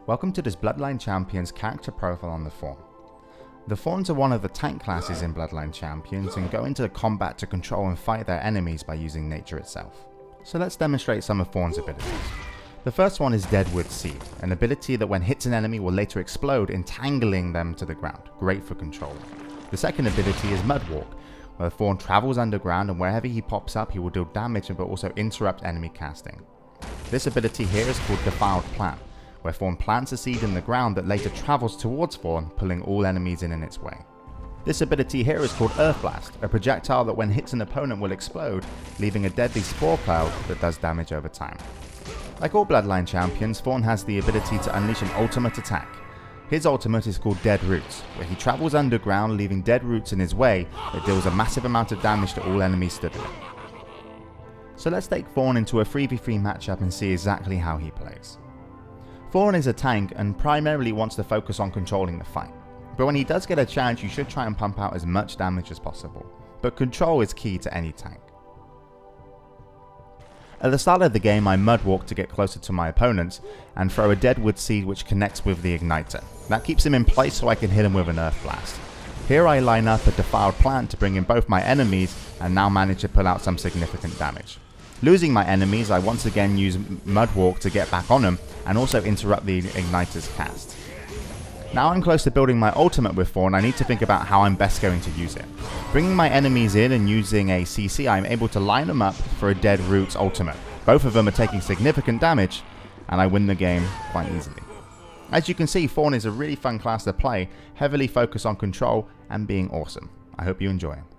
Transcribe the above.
Welcome to this Bloodline Champions character profile on the Fawn. The Fawns are one of the tank classes in Bloodline Champions and go into combat to control and fight their enemies by using nature itself. So let's demonstrate some of Fawn's abilities. The first one is Deadwood Seed, an ability that when hits an enemy will later explode, entangling them to the ground, great for controlling. The second ability is Mudwalk, where the Fawn travels underground and wherever he pops up he will deal damage but also interrupt enemy casting. This ability here is called Defiled Plant, where Fawn plants a seed in the ground that later travels towards Fawn, pulling all enemies in its way. This ability here is called Earth Blast, a projectile that when hits an opponent will explode, leaving a deadly spore cloud that does damage over time. Like all Bloodline champions, Fawn has the ability to unleash an ultimate attack. His ultimate is called Dead Roots, where he travels underground leaving dead roots in his way that deals a massive amount of damage to all enemies stood in it. So let's take Fawn into a 3v3 matchup and see exactly how he plays. Fawn is a tank and primarily wants to focus on controlling the fight, but when he does get a chance you should try and pump out as much damage as possible, but control is key to any tank. At the start of the game I mudwalk to get closer to my opponents and throw a Deadwood Seed which connects with the igniter. That keeps him in place so I can hit him with an Earth Blast. Here I line up a Defiled Plant to bring in both my enemies and now manage to pull out some significant damage. Losing my enemies, I once again use Mudwalk to get back on them and also interrupt the igniter's cast. Now I'm close to building my ultimate with Fawn, I need to think about how I'm best going to use it. Bringing my enemies in and using a CC, I'm able to line them up for a Dead Roots ultimate. Both of them are taking significant damage and I win the game quite easily. As you can see, Fawn is a really fun class to play, heavily focused on control and being awesome. I hope you enjoy it.